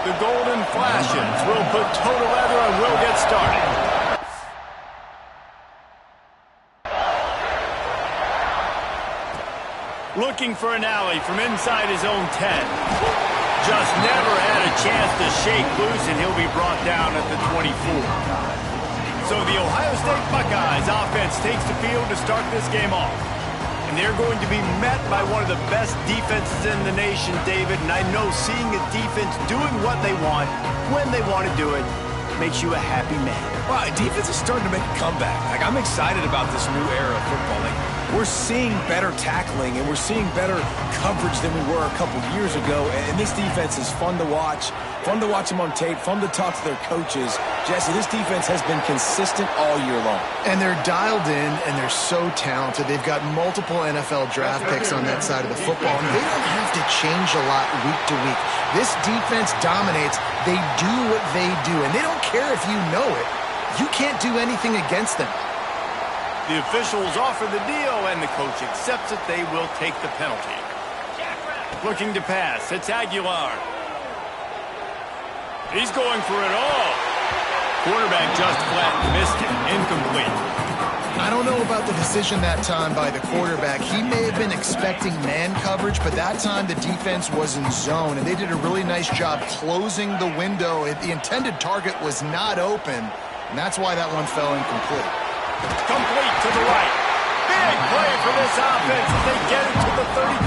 The golden flashes will put total leather and will get started. Looking for an alley from inside his own 10. Just never had a chance to shake loose, and he'll be brought down at the 24. So the Ohio State Buckeyes offense takes the field to start this game off. And they're going to be met by one of the best defenses in the nation, David. And I know seeing a defense doing what they want, when they want to do it, makes you a happy man. Well, defense is starting to make a comeback. Like, I'm excited about this new era of football. Like, we're seeing better tackling, and we're seeing better coverage than we were a couple years ago. And this defense is fun to watch them on tape, fun to talk to their coaches. Jesse, this defense has been consistent all year long. And they're dialed in, and they're so talented. They've got multiple NFL draft picks on that side of the football, and they don't have to change a lot week to week. This defense dominates. They do what they do, and they don't care if you know it. You can't do anything against them. The officials offer the deal, and the coach accepts it. They will take the penalty. Looking to pass. It's Aguilar. He's going for it all. Quarterback just flat missed it. Incomplete. I don't know about the decision that time by the quarterback. He may have been expecting man coverage, but that time the defense was in zone, and they did a really nice job closing the window. The intended target was not open, and that's why that one fell incomplete. Complete to the right. Big play for this offense as they get it to the 32.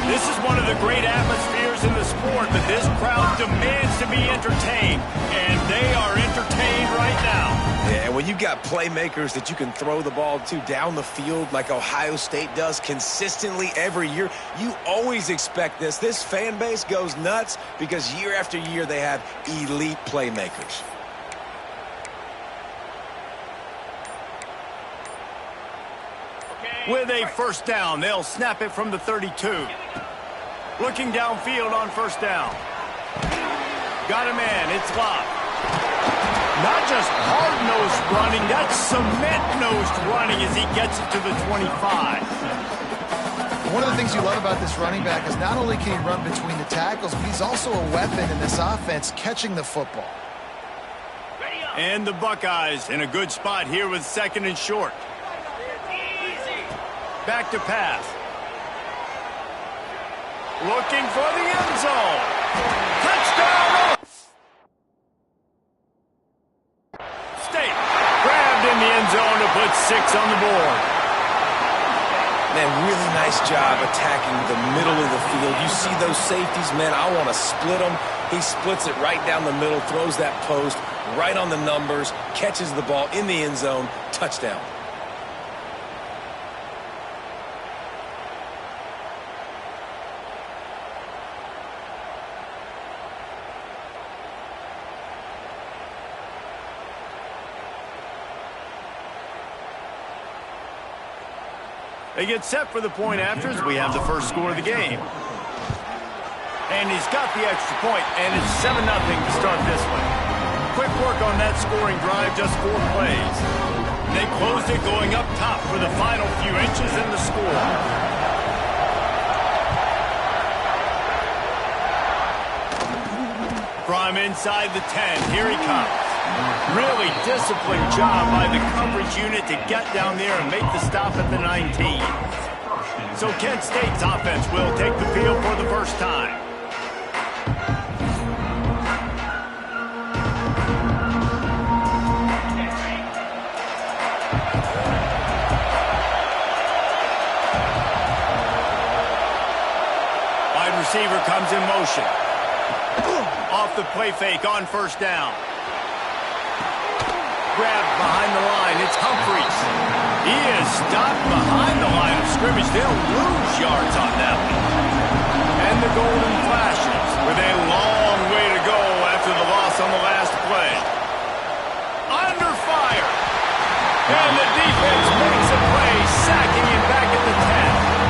This is one of the great atmospheres in the sport, but this crowd demands to be entertained, and they are entertained right now. Yeah, when you got playmakers that you can throw the ball to down the field like Ohio State does consistently every year, you always expect this. This fan base goes nuts because year after year they have elite playmakers. With a first down, they'll snap it from the 32. Looking downfield on first down. Got a man, it's Lott. Not just hard-nosed running, that's cement-nosed running as he gets it to the 25. One of the things you love about this running back is not only can he run between the tackles, but he's also a weapon in this offense catching the football. And the Buckeyes in a good spot here with second and short. Back to pass. Looking for the end zone. Touchdown! State grabbed in the end zone to put 6 on the board. Man, really nice job attacking the middle of the field. You see those safeties, man, I want to split them. He splits it right down the middle, throws that post right on the numbers, catches the ball in the end zone, touchdown. They get set for the point afters. We have the first score of the game. And he's got the extra point, and it's 7-0 to start this one. Quick work on that scoring drive, just 4 plays. They closed it going up top for the final few inches in the score. From inside the 10, here he comes. Really disciplined job by the coverage unit to get down there and make the stop at the 19. So Kent State's offense will take the field for the first time. Wide receiver comes in motion. Off the play fake on first down. Grabbed behind the line. It's Humphries. He is stopped behind the line of scrimmage. They'll lose yards on that one. And the Golden Flashes with a long way to go after the loss on the last play. Under fire. And the defense makes a play, sacking him back at the 10.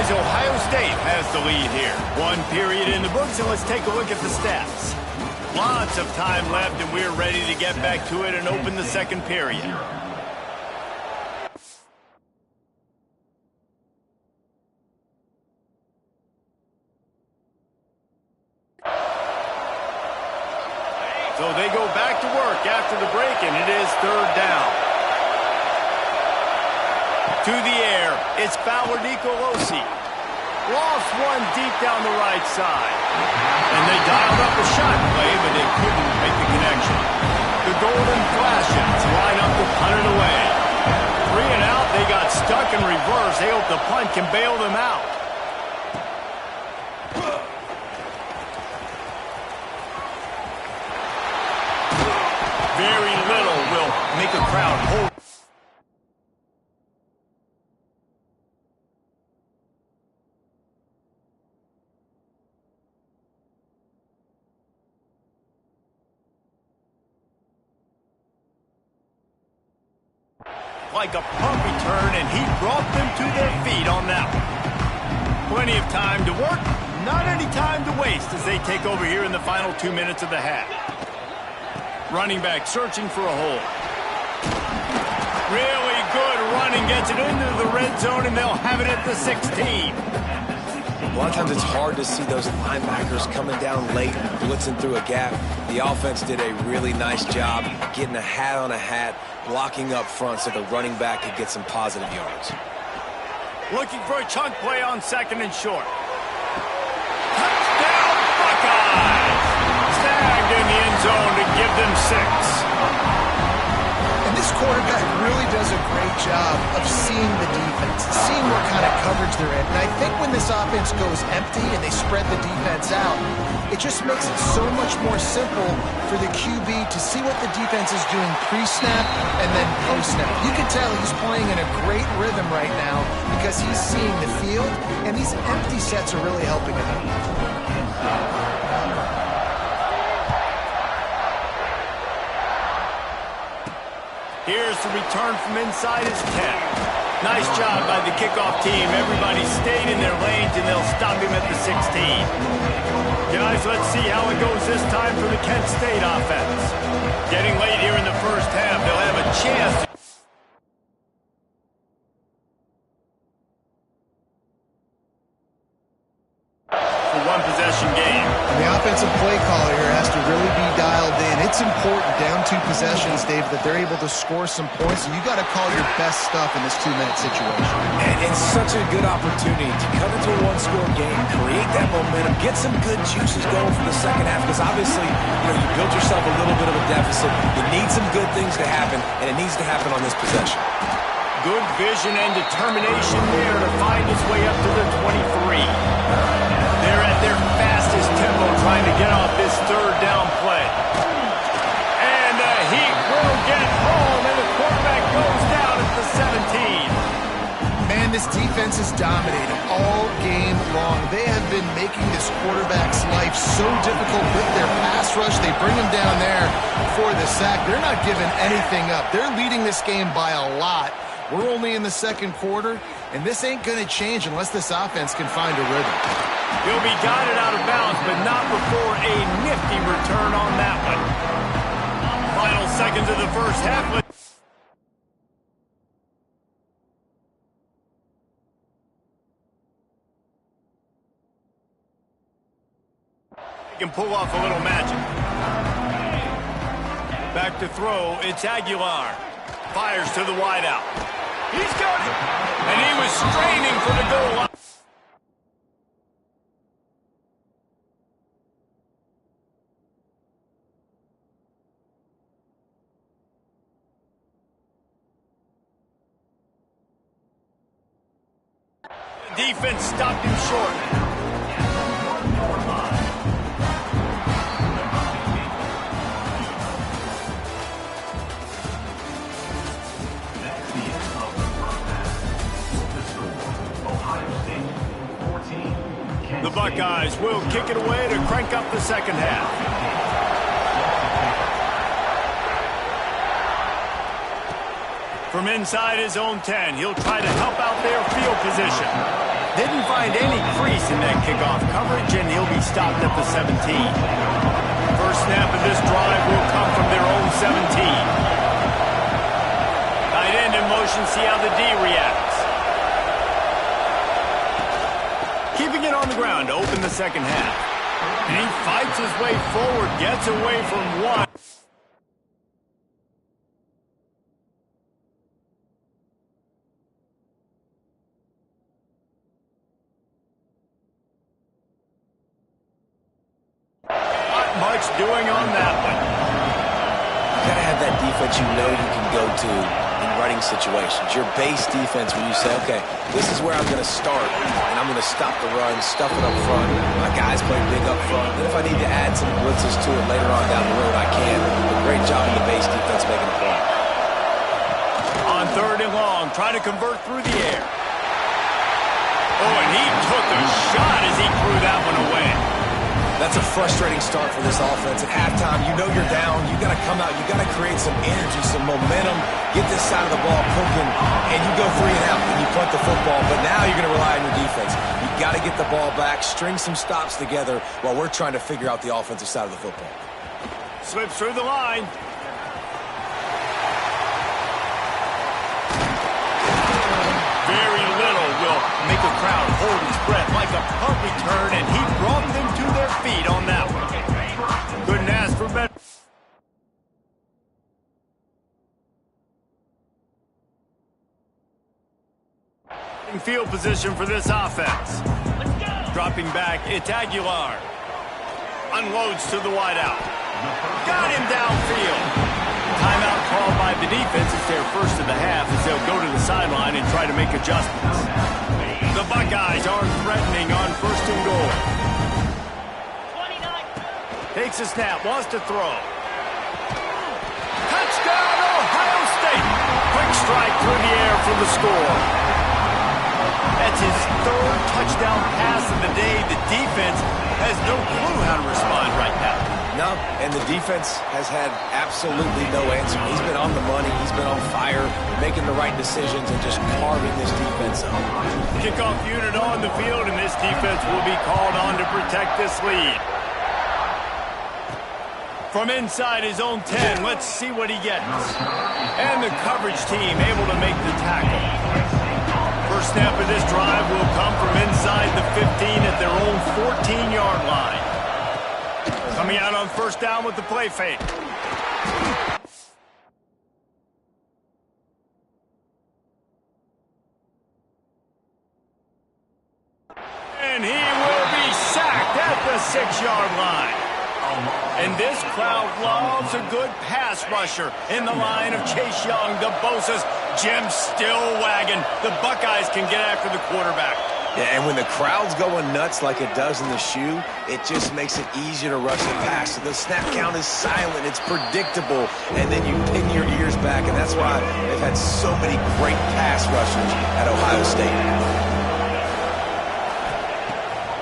Ohio State has the lead here. One period in the books, and let's take a look at the stats. Lots of time left, and we're ready to get back to it and open the second period. So they go back to work after the break, and it is third down. To the air, it's Fowler Nicolosi. Lost one deep down the right side. And they dialed up a shot play, but they couldn't make the connection. The Golden Flashes line up to punt it away. 3 and out, they got stuck in reverse. They hope the punt can bail them out. Very little will make a crowd hold. Like a punt return, and he brought them to their feet on that one. Plenty of time to work, not any time to waste as they take over here in the final 2 minutes of the half. Running back searching for a hole. Really good running, gets it into the red zone, and they'll have it at the 16. A lot of times it's hard to see those linebackers coming down late, blitzing through a gap. The offense did a really nice job getting a hat on a hat, blocking up front so the running back could get some positive yards. Looking for a chunk play on second and short. Touchdown, Buckeyes! Snagged in the end zone to give them 6. And this quarterback really does a great job of seeing the defense, seeing what kind of coverage they're in. And I think when this offense goes empty and they spread the defense out, it just makes it so much more simple for the QB to see what the defense is doing pre-snap and then post-snap. You can tell he's playing in a great rhythm right now because he's seeing the field, and these empty sets are really helping him out. Here's the return from inside his 10. Nice job by the kickoff team. Everybody stayed in their lanes, and they'll stop him at the 16. Guys, let's see how it goes this time for the Kent State offense. Getting late here in the first half, they'll have a chance. For one-possession game. The offensive play caller here has to really be dialed in. It's important down 2 possessions, Dave, that they're able to score some points. And you got to call your best stuff in this 2-minute situation. And it's such a good opportunity to come into a one-score game, create that momentum, get some good juices going for the second half. Because obviously, you built yourself a little bit of a deficit. You need some good things to happen, and it needs to happen on this possession. Good vision and determination there to find his way up to the 23. They're at their fastest tempo trying to get off this third down play. And the Heat will get home, and the quarterback goes down at the 17. Man, this defense is dominating all game long. They have been making this quarterback's life so difficult with their pass rush. They bring him down there for the sack. They're not giving anything up. They're leading this game by a lot. We're only in the second quarter, and this ain't going to change unless this offense can find a rhythm. He'll be guided out of bounds, but not before a nifty return on that one. Final seconds of the first half. Can pull off a little magic. Back to throw, it's Aguilar. Fires to the wideout. He's got it! And he was straining for the goal line. Defense stopped him short. The Buckeyes will kick it away to crank up the second half. From inside his own 10, he'll try to help out their field position. Didn't find any crease in that kickoff coverage, and he'll be stopped at the 17. First snap of this drive will come from their own 17. Tight end in motion, see how the D reacts. Keeping it on the ground to open the second half. And he fights his way forward, gets away from one. Not much doing on that one. You gotta have that defense you know you can go to in running situations. Your base defense where you say, okay, this is where I'm going to start, and I'm going to stop the run, stuff it up front. My guys play big up front. And if I need to add some blitzes to it later on down the road, I can. But great job in the base defense making a play. On third and long, trying to convert through the air. Oh, and he took a shot as he threw that one away. That's a frustrating start for this offense. At halftime, you know you're down. You got to come out. You got to create some energy, some momentum, get this side of the ball cooking, and you go 3 and out, and you punt the football. But now you're going to rely on your defense. You got to get the ball back, string some stops together while we're trying to figure out the offensive side of the football. Slips through the line. Very little will make a crowd hold its breath like a punt return, and he brought them to their feet on that one. Couldn't ask for better. In field position for this offense. Dropping back, it's Aguilar. Unloads to the wideout. Got him downfield. Timeout called by the defense. It's their first of the half as they'll go to the sideline and try to make adjustments. The Buckeyes are threatening on first and goal. Takes a snap, wants to throw. Touchdown, Ohio State! Quick strike through the air for the score. That's his third touchdown pass of the day. The defense has no clue how to respond right now. No, and the defense has had absolutely no answer. He's been on the money. He's been on fire, making the right decisions and just carving this defense up. Kickoff unit on the field, and this defense will be called on to protect this lead. From inside his own 10, let's see what he gets. And the coverage team able to make the tackle. First snap of this drive will come from inside the 15 at their own 14-yard line. Coming out on first down with the play fake. And he will be sacked at the 6-yard line. And this crowd loves a good pass rusher in the line of Chase Young, the Bosa's, Jim Stillwagon. The Buckeyes can get after the quarterback. Yeah, and when the crowd's going nuts like it does in the shoe, it just makes it easier to rush the pass. So the snap count is silent, it's predictable, and then you pin your ears back, and that's why they've had so many great pass rushers at Ohio State.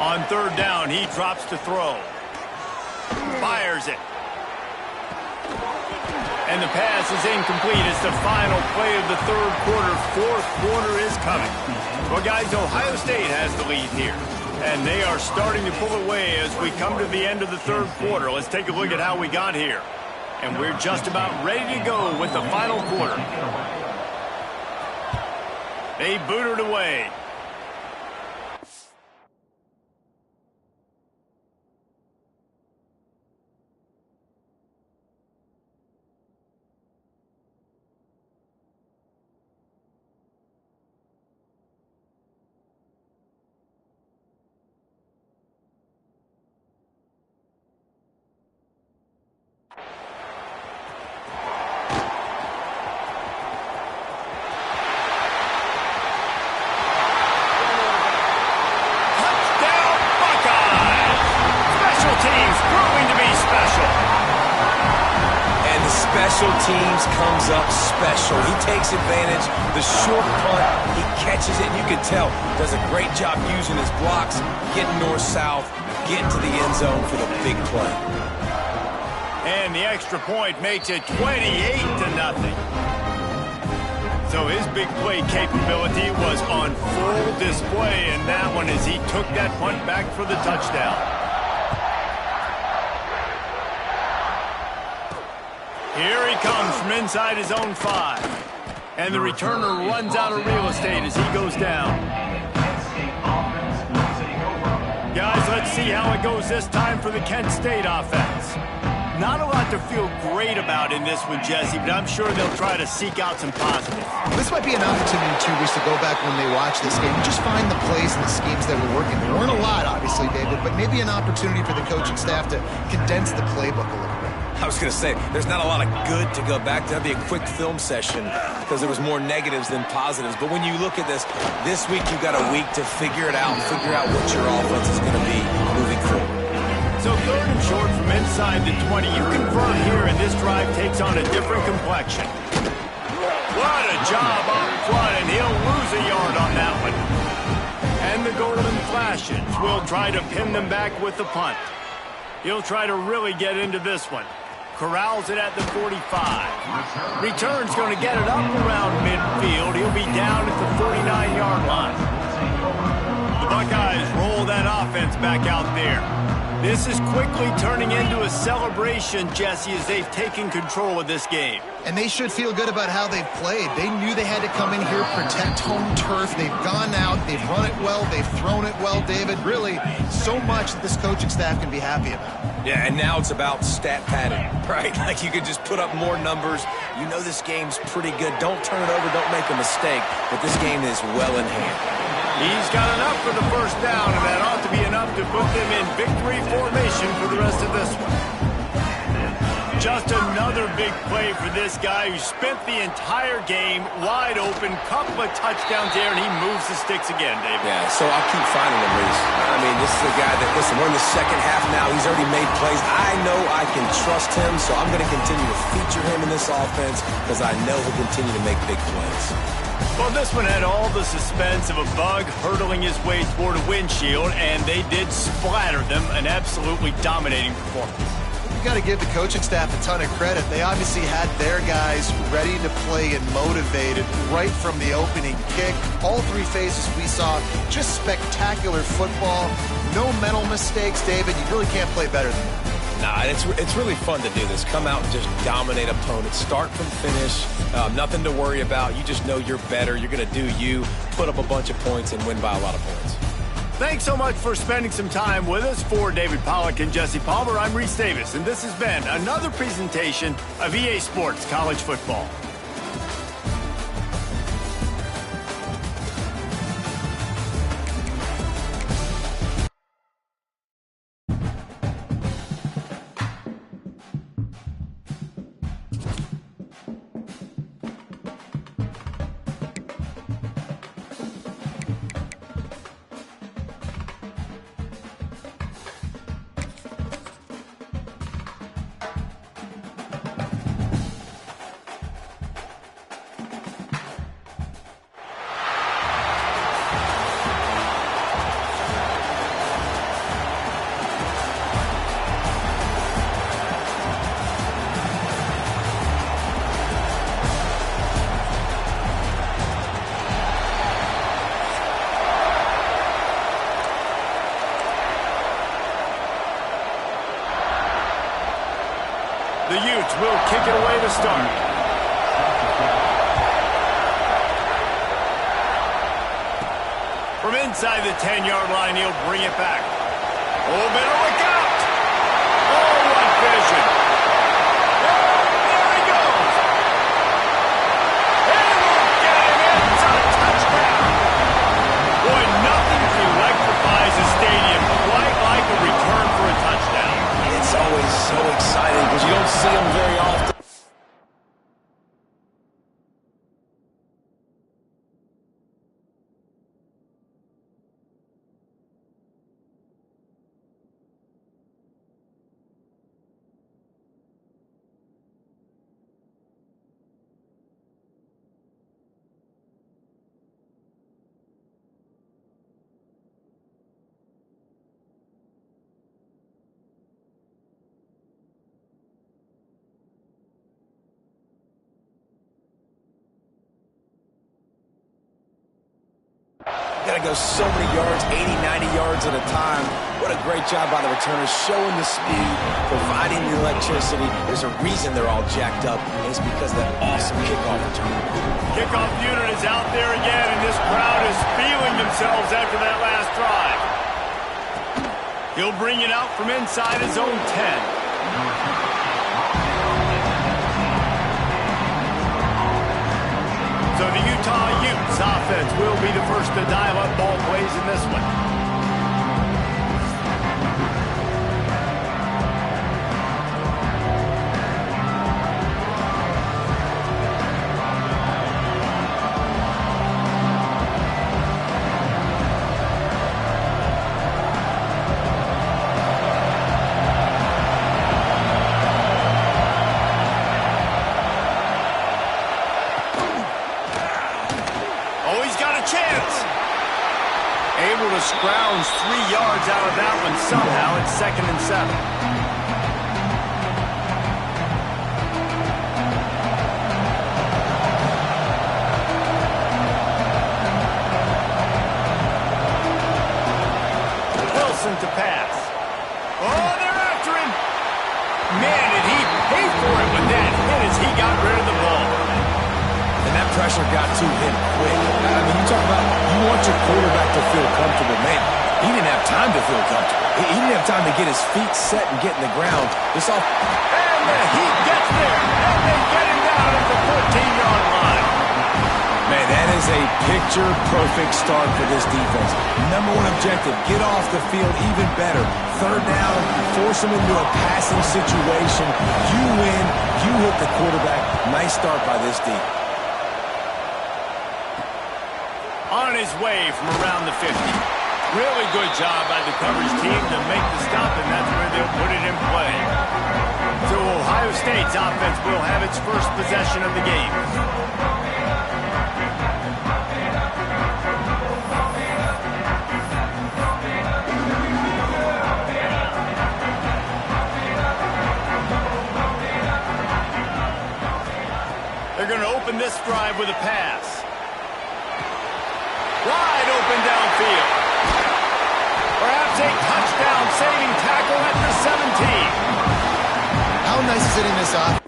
On third down, he drops to throw. Fires it. And the pass is incomplete. It's the final play of the third quarter. Fourth quarter is coming. Well, guys, Ohio State has the lead here. And they are starting to pull away as we come to the end of the third quarter. Let's take a look at how we got here. And we're just about ready to go with the final quarter. They booted away. special teams comes up special. He takes advantage. The short punt, he catches it, and you can tell does a great job using his blocks, getting north-south, getting to the end zone for the big play. And the extra point makes it 28-0. So his big play capability was on full display in that one as he took that punt back for the touchdown. Here he comes from inside his own 5. And the returner runs out of real estate as he goes down. Guys, let's see how it goes this time for the Kent State offense. Not a lot to feel great about in this one, Jesse, but I'm sure they'll try to seek out some positives. This might be an opportunity, too, Reese, to go back when they watch this game. Just find the plays and the schemes that were working. There weren't a lot, obviously, David, but maybe an opportunity for the coaching staff to condense the playbook a little bit. I was going to say, there's not a lot of good to go back to. That'd be a quick film session because there was more negatives than positives. But when you look at this week you've got a week to figure it out and figure out what your offense is going to be moving forward. So 3rd and short from inside the 20. You convert here, and this drive takes on a different complexion. What a job up front, and he'll lose a yard on that one. And the Golden Flashes will try to pin them back with the punt. He'll try to really get into this one. Corrals it at the 45. Return's going to get it up around midfield. He'll be down at the 49-yard line. The Buckeyes roll that offense back out there. This is quickly turning into a celebration, Jesse, as they've taken control of this game. And they should feel good about how they've played. They knew they had to come in here, protect home turf. They've gone out, they've run it well, they've thrown it well, David. Really, so much that this coaching staff can be happy about. Yeah, and now it's about stat padding, right? Like you could just put up more numbers. You know this game's pretty good. Don't turn it over, don't make a mistake. But this game is well in hand. He's got enough for the first down, and that ought to be enough to put them in victory formation for the rest of this one. Just another big play for this guy who spent the entire game wide open, couple of touchdowns there, and he moves the sticks again, David. Yeah, so I'll keep finding him, Reese. I mean, this is a guy that, listen, we're in the second half now. He's already made plays. I know I can trust him, so I'm going to continue to feature him in this offense because I know he'll continue to make big plays. Well, this one had all the suspense of a bug hurtling his way toward a windshield, and they did splatter them. An absolutely dominating performance. You got to give the coaching staff a ton of credit. They obviously had their guys ready to play and motivated right from the opening kick. All 3 phases we saw, just spectacular football. No mental mistakes, David. You really can't play better than that. Nah, it's really fun to do this. Come out and just dominate opponents. Start from finish. Nothing to worry about. You just know you're better. You're going to do you, put up a bunch of points, and win by a lot of points. Thanks so much for spending some time with us. For David Pollack and Jesse Palmer, I'm Reese Davis, and this has been another presentation of EA Sports College Football. The Utes will kick it away to start. From inside the 10-yard line, he'll bring it back. Oh, better look out! Oh, what vision! Oh, there he goes! And we'll get him in. It's a touchdown! Boy, nothing electrifies a stadium quite like a return for a touchdown. It's always so exciting because you don't see them very often. Got to go so many yards, 80, 90 yards at a time. What a great job by the returners, showing the speed, providing the electricity. There's a reason they're all jacked up, and it's because of that awesome kickoff return. Kickoff unit is out there again, and this crowd is feeling themselves after that last drive. He'll bring it out from inside his own 10. So the Utah Utes offense will be the first to dial up ball plays in this one. Able to scrounge 3 yards out of that one somehow. It's 2nd and 7. Wilson to pass. Oh, they're after him. Man, did he pay for it with that hit as he got rid of the ball. And that pressure got to him quick. I mean, you talk about you want your quarterback to feel comfortable. Man, he didn't have time to feel comfortable. He didn't have time to get his feet set and get in the ground. This all. And the Heat gets there, and they get him down at the 14-yard line. Man, that is a picture-perfect start for this defense. Number one objective, get off the field even better. 3rd down, force them into a passing situation. You win, you hit the quarterback. Nice start by this D. On his way from around the 50. Really good job by the coverage team to make the stop, and that's where they'll put it in play. So Ohio State's offense will have its first possession of the game. They're going to open this drive with a pass. Wide open downfield. Perhaps a touchdown-saving tackle at the 17. How nice is it in this offense?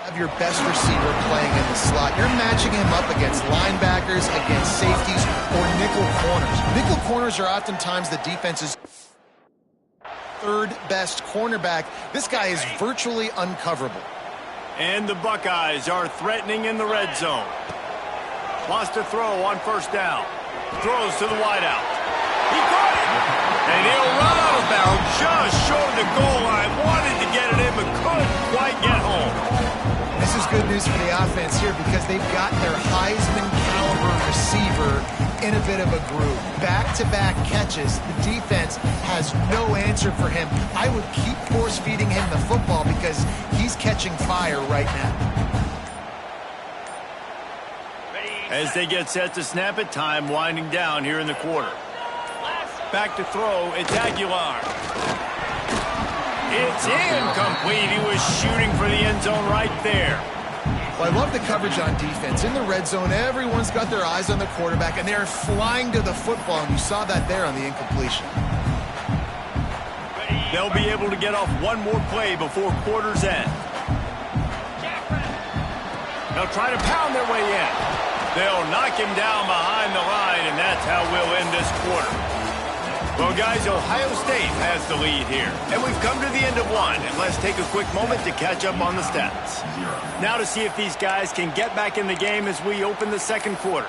Have your best receiver playing in the slot. You're matching him up against linebackers, against safeties, or nickel corners. Nickel corners are oftentimes the defense's 3rd best cornerback. This guy is virtually uncoverable. And the Buckeyes are threatening in the red zone. Lost a throw on 1st down. Throws to the wideout. He caught it! And he'll run out of bounds just short of the goal line. Wanted to get it in, but couldn't quite get home. This is good news for the offense here because they've got their Heisman-caliber receiver in a bit of a groove. Back-to-back catches. The defense has no answer for him. I would keep force-feeding him the football because he's catching fire right now. As they get set to snap it, time winding down here in the quarter. Back to throw, it's Aguilar. It's incomplete. He was shooting for the end zone right there. Well, I love the coverage on defense. In the red zone, everyone's got their eyes on the quarterback, and they're flying to the football, and you saw that there on the incompletion. They'll be able to get off one more play before quarter's end. They'll try to pound their way in. They'll knock him down behind the line, and that's how we'll end this quarter. Well, guys, Ohio State has the lead here. And we've come to the end of one. And let's take a quick moment to catch up on the stats. Now to see if these guys can get back in the game as we open the second quarter.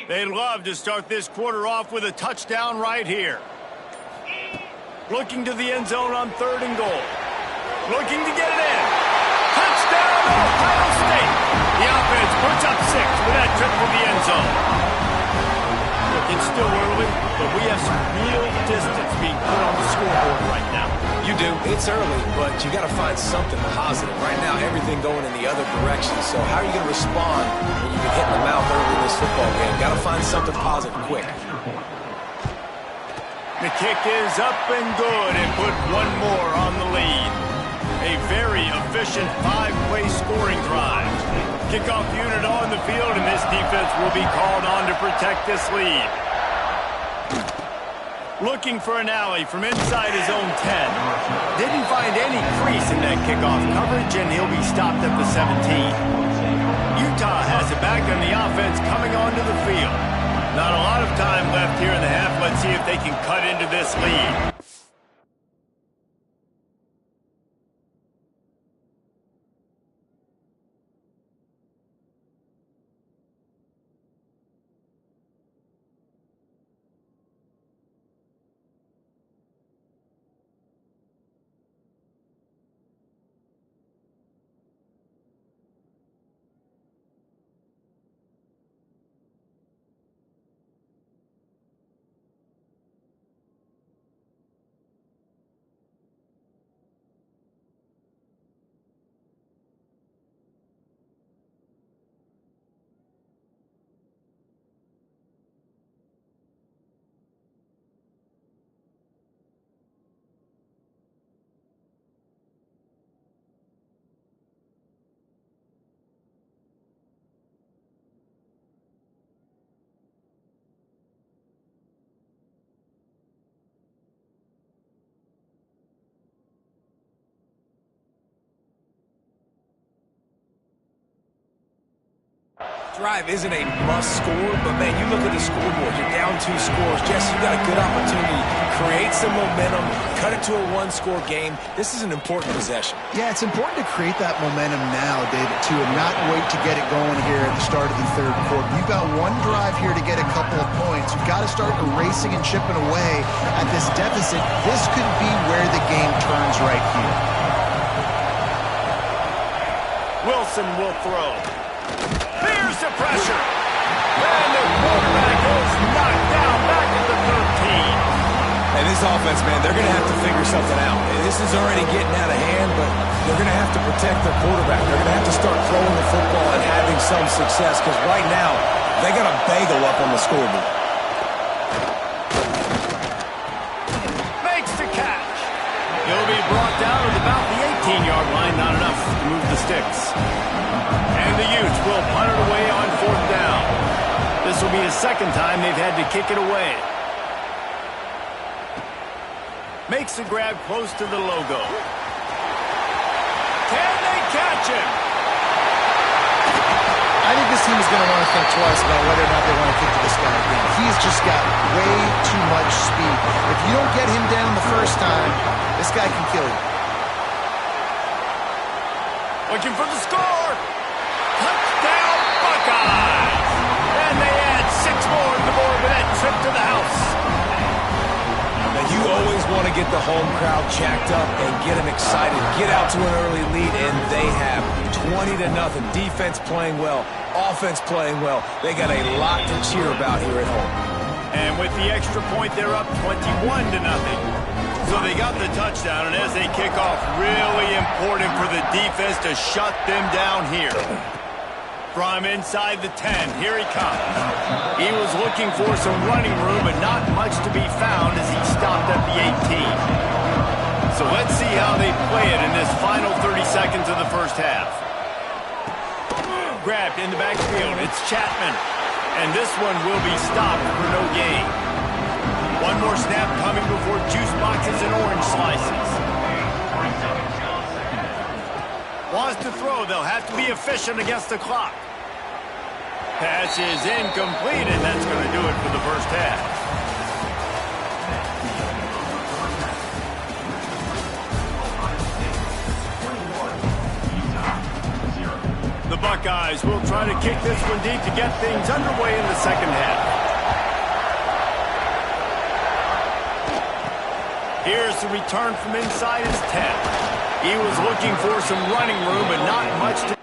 They'd love to start this quarter off with a touchdown right here. Looking to the end zone on 3rd and goal. Looking to get it in. Touchdown, Ohio State. The offense puts up 6 with that trip for the end zone. Look, it's still early, but we have some real distance being put on the scoreboard right now. You do. It's early, but you got to find something positive. Right now, everything going in the other direction. So how are you going to respond when you get hit in the mouth early in this football game? Got to find something positive quick. The kick is up and good and put one more on the lead. A very efficient 5-play scoring drive. Kickoff unit on the field, and this defense will be called on to protect this lead. Looking for an alley from inside his own 10. Didn't find any crease in that kickoff coverage, and he'll be stopped at the 17. Utah has it back on the offense coming onto the field. Not a lot of time left here in the half. Let's see if they can cut into this lead. Drive isn't a must score, but man, you look at the scoreboard, you're down 2 scores. Jesse, you got a good opportunity. Create some momentum, cut it to a 1-score game. This is an important possession. Yeah, it's important to create that momentum now, David, too, and not wait to get it going here at the start of the 3rd quarter. You've got one drive here to get a couple of points. You've got to start erasing and chipping away at this deficit. This could be where the game turns right here. Wilson will throw. Here's the pressure. And the quarterback is knocked down back at the 13. And this offense, man, they're going to have to figure something out. This is already getting out of hand, but they're going to have to protect their quarterback. They're going to have to start throwing the football and having some success, because right now, they got a bagel up on the scoreboard. Makes the catch. He'll be brought down at about the 18-yard line. Not enough to move the sticks. And the Utes will punt it away on 4th down. This will be the 2nd time they've had to kick it away. Makes the grab close to the logo. Can they catch him? I think this team is going to want to think twice about whether or not they want to kick to this guy again. He's just got way too much speed. If you don't get him down the first time, this guy can kill you. Looking for the score. Touchdown, Buckeyes! And they add 6 more to the board with that trip to the house. Now, you always want to get the home crowd jacked up and get them excited. Get out to an early lead, and they have 20-0. Defense playing well, offense playing well. They got a lot to cheer about here at home. And with the extra point, they're up 21-0. So they got the touchdown, and as they kick off, really important for the defense to shut them down here. From inside the 10, here he comes. He was looking for some running room, but not much to be found as he stopped at the 18. So let's see how they play it in this final 30 seconds of the first half. Grabbed in the backfield, it's Chapman. And this one will be stopped for no gain. One more snap coming before juice boxes and orange slices. Wants to throw. They'll have to be efficient against the clock. Pass is incomplete, and that's going to do it for the first half. The Buckeyes will try to kick this one deep to get things underway in the second half. Here's the return from inside his 10. He was looking for some running room, but not much to...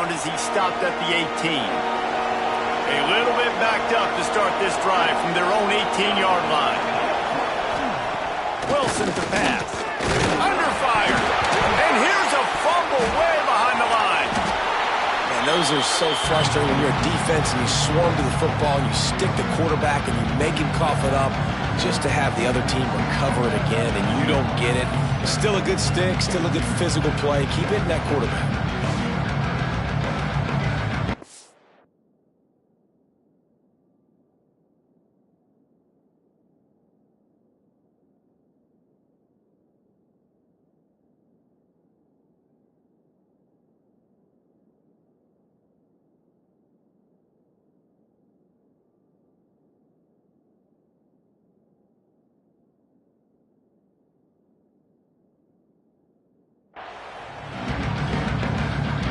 as he stopped at the 18. A little bit backed up to start this drive from their own 18-yard line. Wilson to pass. Under fire. And here's a fumble way behind the line. Man, those are so frustrating when you're a defense and you swarm to the football and you stick the quarterback and you make him cough it up just to have the other team recover it again and you don't get it. Still a good stick, still a good physical play. Keep hitting that quarterback.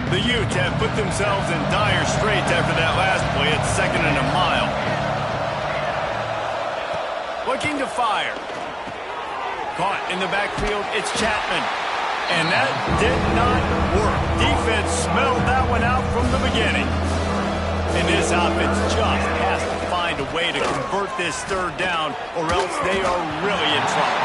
The Utes have put themselves in dire straits after that last play at 2nd and a mile. Looking to fire. Caught in the backfield, it's Chapman. And that did not work. Defense smelled that one out from the beginning. And this offense just has to find a way to convert this third down, or else they are really in trouble.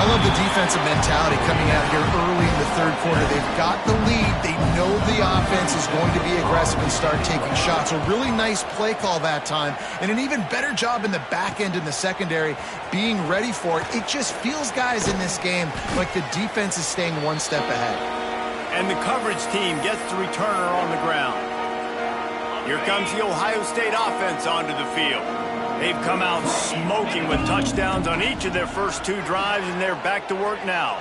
I love the defensive mentality coming out here early in the third quarter. They've got the lead. They know the offense is going to be aggressive and start taking shots. A really nice play call that time, and an even better job in the back end in the secondary being ready for it. It just feels, guys, in this game like the defense is staying one step ahead. And the coverage team gets the returner on the ground. Here comes the Ohio State offense onto the field. They've come out smoking with touchdowns on each of their first 2 drives, and they're back to work now.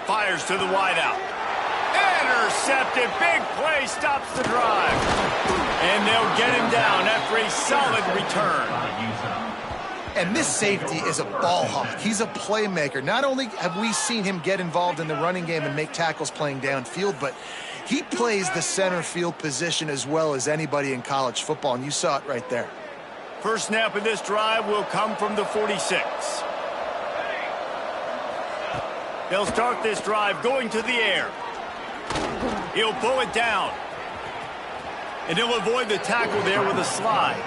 Fires to the wideout. Intercepted. Big play stops the drive. And they'll get him down after a solid return. And this safety is a ball hawk. He's a playmaker. Not only have we seen him get involved in the running game and make tackles playing downfield, but he plays the center field position as well as anybody in college football, and you saw it right there. First snap of this drive will come from the 46. They'll start this drive going to the air. He'll pull it down. And he'll avoid the tackle there with a slide.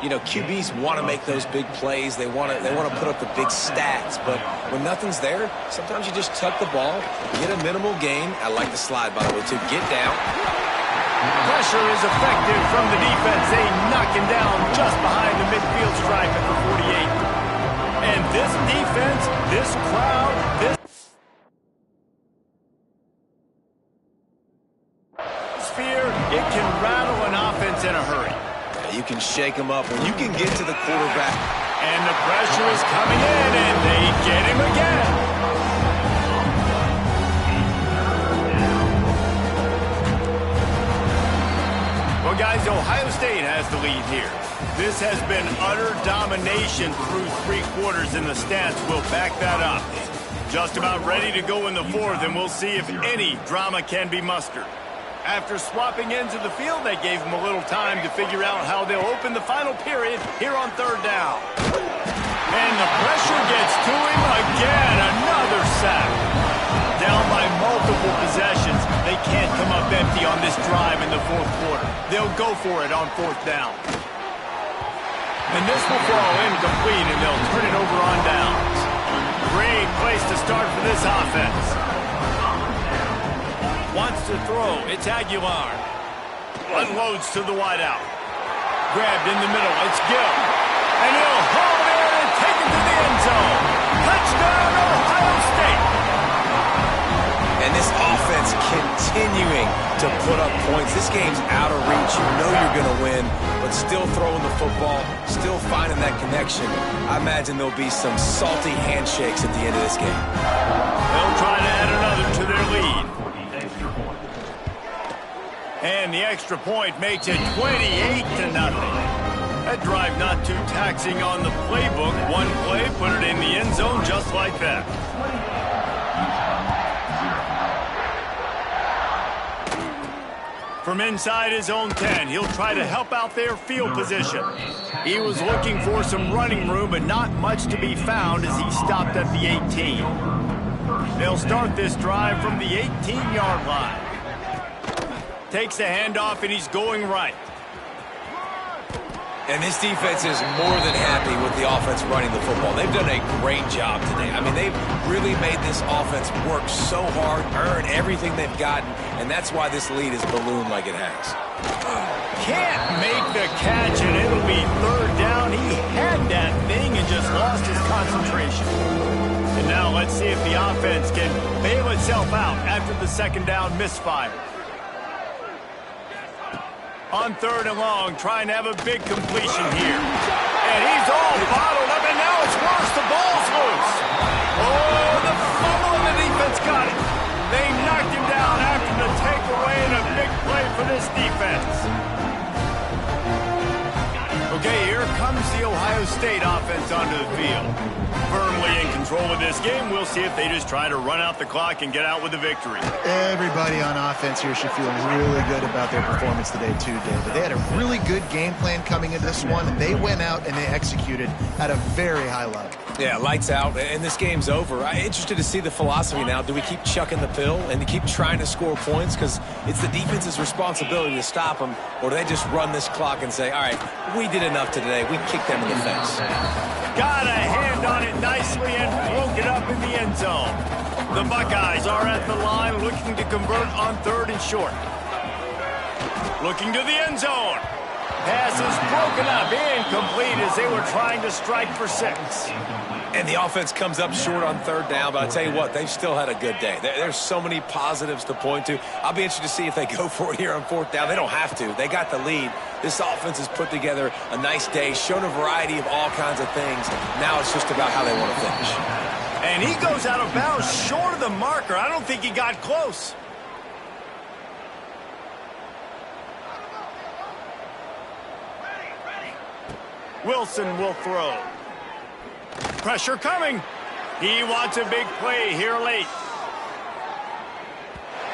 You know, QBs want to make those big plays. They want to put up the big stats. But when nothing's there, sometimes you just tuck the ball, get a minimal gain. I like the slide, by the way, to get down. Pressure is effective from the defense. They knock him down just behind the midfield stripe at the 48. And this defense, this crowd, this sphere, it can rattle an offense in a hurry. Yeah, you can shake him up, and you can get to the quarterback. And the pressure is coming in, and they get him again. Well, guys, Ohio State has the lead here. This has been utter domination through 3 quarters, and the stats will back that up. Just about ready to go in the 4th, and we'll see if any drama can be mustered. After swapping ends of the field, they gave them a little time to figure out how they'll open the final period here on 3rd down. And the pressure gets to him again. Another sack. Down by multiple possessions. They can't come up empty on this drive in the 4th quarter. They'll go for it on 4th down. And this will fall incomplete, and they'll turn it over on downs. Great place to start for this offense. Wants to throw. It's Aguilar. Unloads to the wideout. Grabbed in the middle. It's Gill. And he'll haul it in and take it to the end zone. Touchdown, Ohio State. And this offense continuing to put up points. This game's out of reach. You know you're going to win, but still throwing the football, still finding that connection. I imagine there'll be some salty handshakes at the end of this game. They'll try to add another to their lead. And the extra point makes it 28-0. A drive not too taxing on the playbook. One play, put it in the end zone just like that. From inside his own 10, he'll try to help out their field position. He was looking for some running room, but not much to be found as he stopped at the 18. They'll start this drive from the 18-yard line. Takes the handoff, and he's going right. And this defense is more than happy with the offense running the football. They've done a great job today. I mean, they've really made this offense work so hard, earn everything they've gotten, and that's why this lead is ballooned like it has. Can't make the catch, and it'll be third down. He had that thing and just lost his concentration. And now let's see if the offense can bail itself out after the second down misfire. On third and long, trying to have a big completion here. And he's all bottled up, and now it's worse. The ball's loose. Oh, the fumble, and the defense got it. They knocked him down after the takeaway, and a big play for this defense. Okay, here comes the Ohio State offense onto the field. Firmly in control of this game. We'll see if they just try to run out the clock and get out with the victory. Everybody on offense here should feel really good about their performance today too, David. They had a really good game plan coming into this one. They went out and they executed at a very high level. Yeah, lights out, and this game's over. I'm interested to see the philosophy now. Do we keep chucking the pill and to keep trying to score points because it's the defense's responsibility to stop them, or do they just run this clock and say, all right, we did enough today. We kicked them in the fence. Got a hand on it nicely and broke it up in the end zone. The Buckeyes are at the line looking to convert on third and short. Looking to the end zone. Pass is broken up, incomplete as they were trying to strike for 6. And the offense comes up short on third down, but I'll tell you what, they've still had a good day. There's so many positives to point to. I'll be interested to see if they go for it here on fourth down. They don't have to. They got the lead. This offense has put together a nice day, shown a variety of all kinds of things. Now it's just about how they want to finish. And he goes out of bounds short of the marker. I don't think he got close. Wilson will throw. Pressure coming. He wants a big play here late.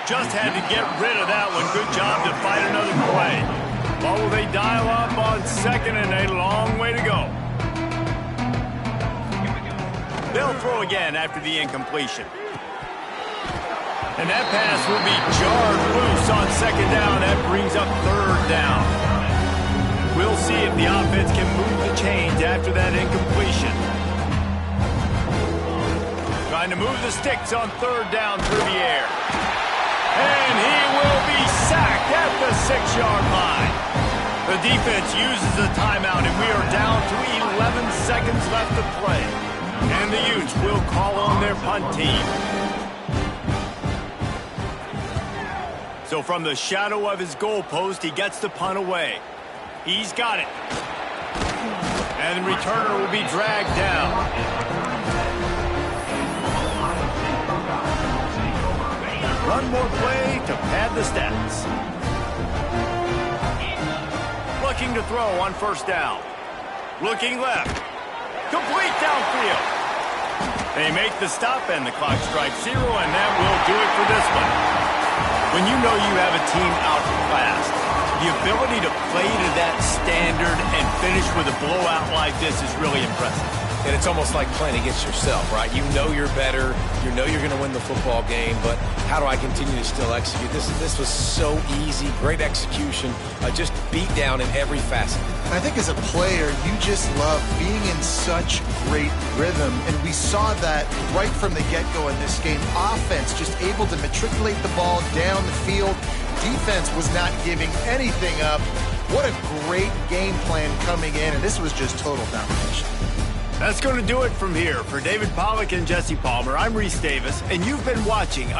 Just had to get rid of that one. Good job to fight another play. Oh, they dial up on second and a long way to go. They'll throw again after the incompletion. And that pass will be jarred loose on second down. That brings up third down. We'll see if the offense can move the chains after that incompletion. Trying to move the sticks on third down through the air. And he will be sacked at the 6-yard line. The defense uses a timeout, and we are down to 11 seconds left to play. And the Utes will call on their punt team. So from the shadow of his goalpost, he gets the punt away. He's got it. And the returner will be dragged down. One more play to pad the stats. Looking to throw on first down. Looking left. Complete downfield. They make the stop and the clock strikes 0, and that will do it for this one. When you know you have a team outclassed, the ability to play to that standard and finish with a blowout like this is really impressive. And it's almost like playing against yourself, right? You know you're better. You know you're going to win the football game, but how do I continue to still execute? This was so easy. Great execution. Just beat down in every facet. I think as a player, you just love being in such great rhythm, and we saw that right from the get-go in this game. Offense just able to matriculate the ball down the field. Defense was not giving anything up. What a great game plan coming in, and this was just total domination. That's going to do it from here. For David Pollack and Jesse Palmer, I'm Reese Davis, and you've been watching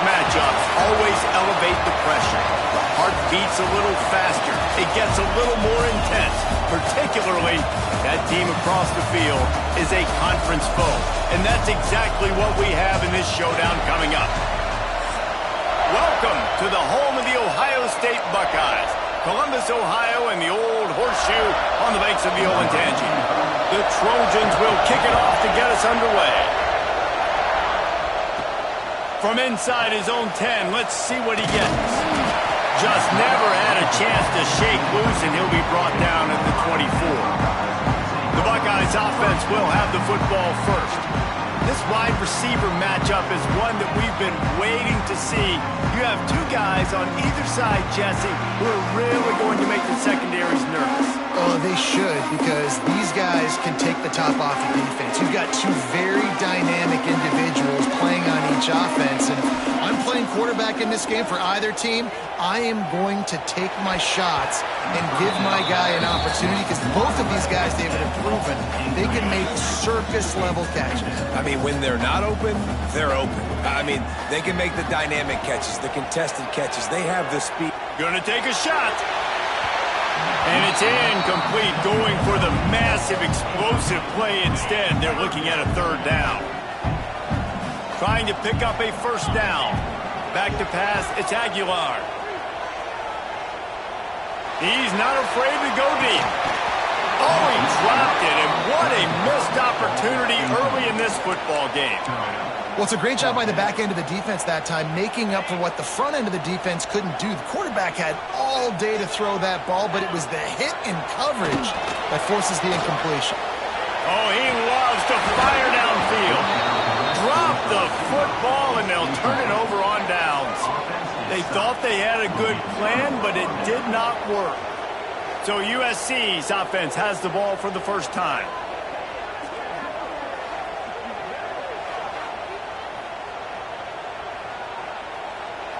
Matchups always elevate the pressure. The heart beats a little faster. It gets a little more intense. Particularly, that team across the field is a conference foe. And that's exactly what we have in this showdown coming up. Welcome to the home of the Ohio State Buckeyes. Columbus, Ohio, and the old horseshoe on the banks of the Olentangy. The Trojans will kick it off to get us underway. From inside his own 10, let's see what he gets. Just never had a chance to shake loose, and he'll be brought down at the 24. The Buckeyes offense will have the football first. This wide receiver matchup is one that we've been waiting to see. You have two guys on either side, Jesse, who are really going to make the secondaries nervous. Oh, they should, because these guys can take the top off the defense. You've got two very dynamic individuals playing on each offense, and if I'm playing quarterback in this game for either team, I am going to take my shots and give my guy an opportunity, because both of these guys, David, have proven they can make circus-level catches. I mean, when they're not open, they're open. I mean, they can make the dynamic catches, the contested catches. They have the speed. Gonna take a shot. And it's incomplete, going for the massive explosive play instead. They're looking at a third down. Trying to pick up a first down. Back to pass, it's Aguilar. He's not afraid to go deep. Oh, he dropped it, and what a missed opportunity early in this football game. Well, it's a great job by the back end of the defense that time, making up for what the front end of the defense couldn't do. The quarterback had all day to throw that ball, but it was the hit and coverage that forces the incompletion. Oh, he loves to fire downfield. Drop the football, and they'll turn it over on downs. They thought they had a good plan, but it did not work. So USC's offense has the ball for the first time.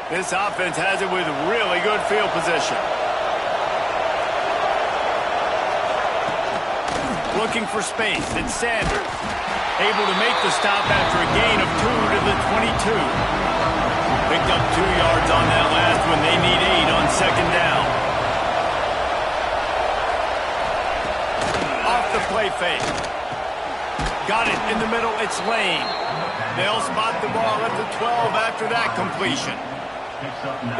This offense has it with really good field position. Looking for space, it's Sanders. Able to make the stop after a gain of 2 to the 22. Picked up 2 yards on that last one. They need 8 on second down. Off the play fake. Got it in the middle, it's Lane. They'll spot the ball at the 12 after that completion.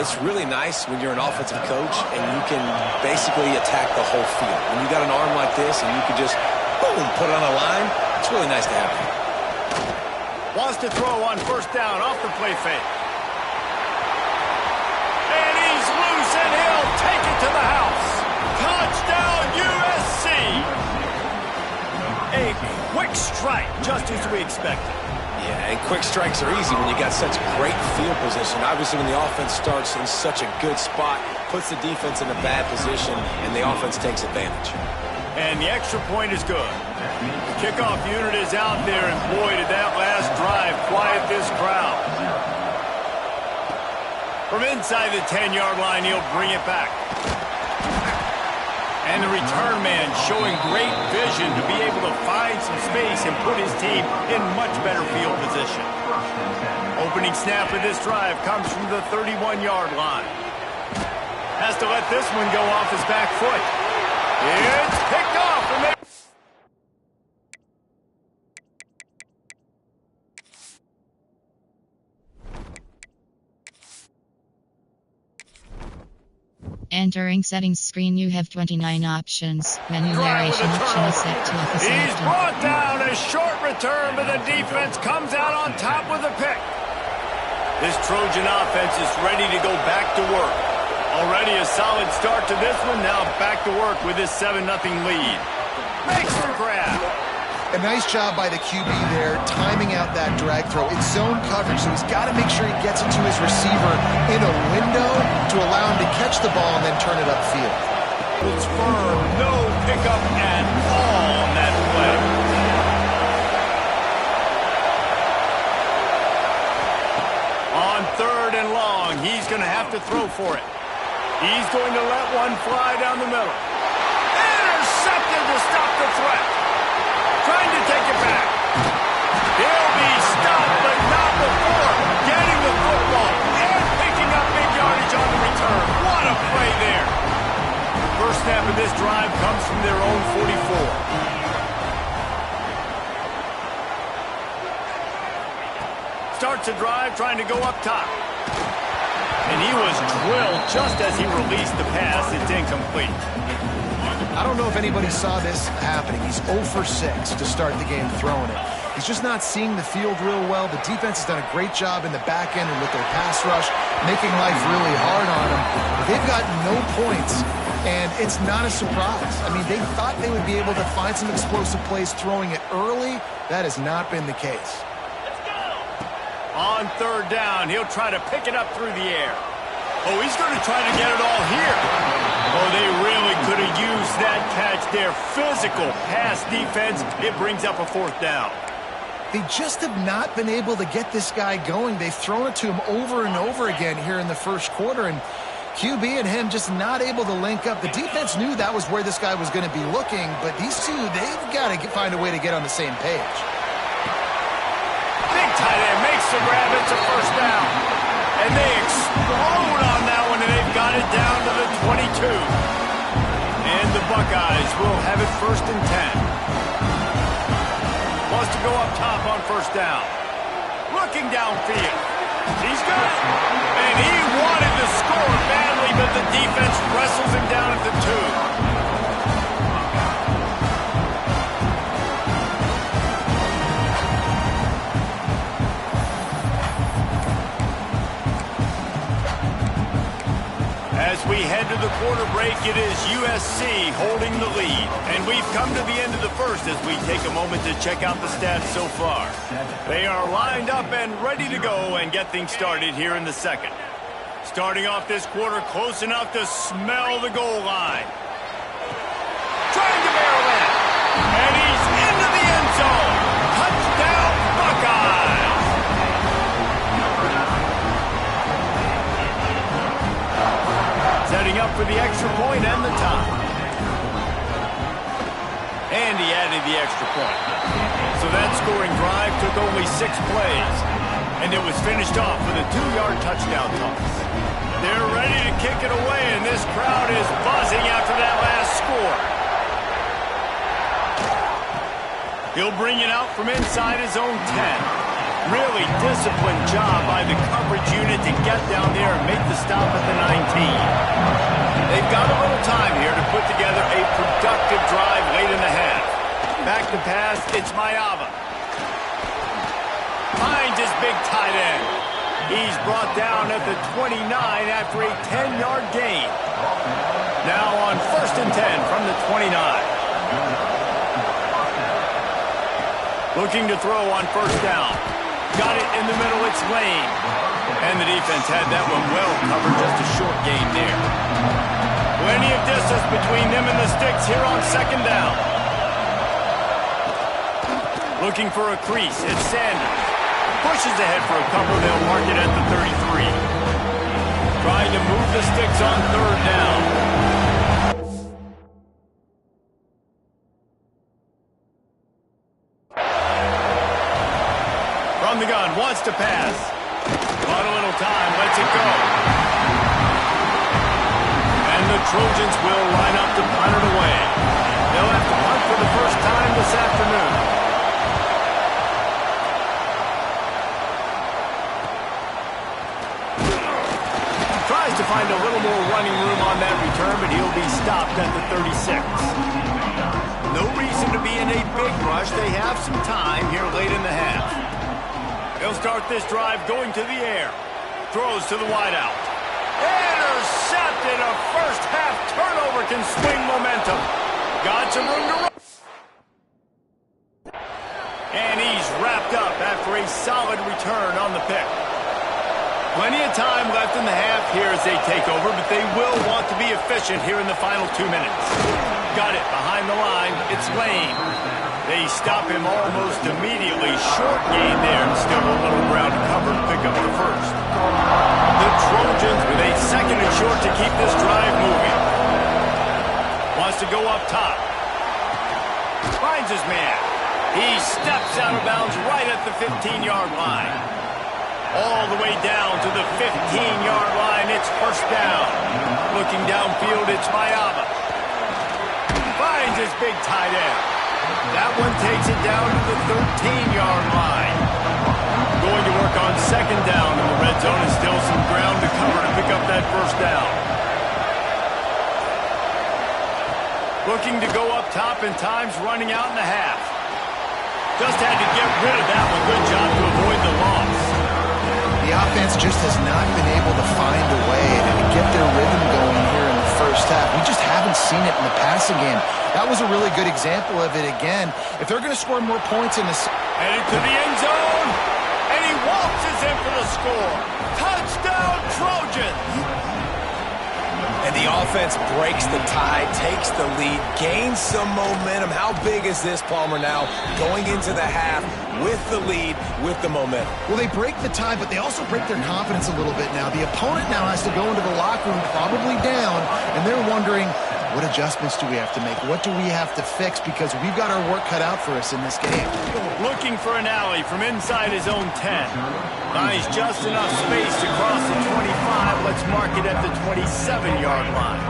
It's really nice when you're an offensive coach and you can basically attack the whole field. When you got an arm like this and you can just, boom, put it on a line, it's really nice to have that. Wants to throw on first down off the play fake. And he's loose, and he'll take it to the house. Touchdown, USC! A quick strike, just as we expected. Yeah, and quick strikes are easy when you got such great field position. Obviously, when the offense starts in such a good spot, puts the defense in a bad position, and the offense takes advantage. And the extra point is good. Kickoff unit is out there, and boy, did that last drive quiet this crowd. From inside the 10-yard line, he'll bring it back. And the return man showing great vision to be able to find some space and put his team in much better field position. Opening snap of this drive comes from the 31-yard line. Has to let this one go off his back foot. It's picked off. And they Entering settings screen, you have 29 options. Menu narration option is set to office. He's brought down. A short return, but the defense comes out on top with a pick. This Trojan offense is ready to go back to work. Already a solid start to this one. Now back to work with this 7-0 lead. Makes the grab. A nice job by the QB there, timing out that drag throw. It's zone coverage, so he's got to make sure he gets it to his receiver in a window to allow him to catch the ball and then turn it upfield. It's firm, no pickup at all on that play. to throw for it. He's going to let one fly down the middle. Intercepted to stop the threat. Trying to take it back. He'll be stopped, but not before getting the football and picking up big yardage on the return. What a play there. First snap of this drive comes from their own 44. Starts a drive trying to go up top. And he was drilled just as he released the pass. It's incomplete. I don't know if anybody saw this happening. He's 0 for 6 to start the game throwing it. He's just not seeing the field real well. The defense has done a great job in the back end and with their pass rush, making life really hard on him. They've got no points, and it's not a surprise. I mean, they thought they would be able to find some explosive plays throwing it early. That has not been the case. On third down, he'll try to pick it up through the air. Oh, he's going to try to get it all here. Oh, they really could have used that catch there. Physical pass defense. It brings up a fourth down. They just have not been able to get this guy going. They've thrown it to him over and over again here in the first quarter, and QB and him just not able to link up. The defense knew that was where this guy was going to be looking, but these two, they've got to find a way to get on the same page. Big tight end makes the grab. It's a first down. And they explode on that one, and they've got it down to the 22. And the Buckeyes will have it 1st and 10. Wants to go up top on first down. Looking downfield. He's got it. And he wanted to score badly, but the defense wrestles him down at the 2. As we head to the quarter break, it is USC holding the lead. And we've come to the end of the first as we take a moment to check out the stats so far. They are lined up and ready to go and get things started here in the second. Starting off this quarter close enough to smell the goal line. Trying to barrel in. And he's into the end zone. Touchdown, Buckeyes! Setting up for the extra point and the tie. And he added the extra point. So that scoring drive took only 6 plays. And it was finished off with a 2-yard touchdown toss. They're ready to kick it away, and this crowd is buzzing after that last score. He'll bring it out from inside his own 10. Really disciplined job by the coverage unit to get down there and make the stop at the 19. They've got a little time here to put together a productive drive late in the half. Back to pass, it's Mayava. Finds his big tight end. He's brought down at the 29 after a 10-yard gain. Now on 1st and 10 from the 29. Looking to throw on first down. Got it in the middle, it's Lane. And the defense had that one well covered, just a short gain there. Plenty of distance between them and the sticks here on second down. Looking for a crease, it's Sanders. Pushes ahead for a couple, they'll mark it at the 33. Trying to move the sticks on third down. From the gun, wants to pass. Got a little time, lets it go. And the Trojans will line up to punt it away. They'll have to punt for the first time this afternoon. Tries to find a little more running room on that return, but he'll be stopped at the 36. No reason to be in a big rush. They have some time here late in the half. He'll start this drive going to the air. Throws to the wideout. Intercepted. A first half turnover can swing momentum. Got some room to run. And he's wrapped up after a solid return on the pick. Plenty of time left in the half here as they take over, but they will want to be efficient here in the final 2 minutes. Got it behind the line. It's Lane. They stop him almost immediately. Short gain there, and still a little ground to cover to pick up the first. The Trojans with a second and short to keep this drive moving. Wants to go up top. Finds his man. He steps out of bounds right at the 15-yard line. All the way down to the 15-yard line. It's first down. Looking downfield, it's Mayaba. Finds his big tight end. That one takes it down to the 13-yard line. Going to work on second down in the red zone, and still some ground to cover to pick up that first down. Looking to go up top, and time's running out in the half. Just had to get rid of that one. Good job to avoid the loss. The offense just has not been able to find a way to get their rhythm going here in the first half. We just haven't seen it in the passing game. That was a really good example of it again. If they're going to score more points in this... Headed to the end zone, and he waltzes in for the score. Touchdown, Trojans! And the offense breaks the tie, takes the lead, gains some momentum. How big is this, Palmer, now going into the half with the lead, with the momentum? Well, they break the tie, but they also break their confidence a little bit now. The opponent now has to go into the locker room probably down, and they're wondering, what adjustments do we have to make? What do we have to fix? Because we've got our work cut out for us in this game. Looking for an alley from inside his own 10. Finds just enough space to cross the 25. Let's mark it at the 27-yard line.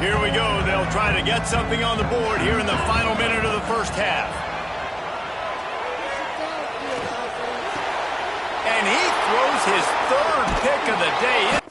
Here we go. They'll try to get something on the board here in the final minute of the first half. And he throws his third pick of the day.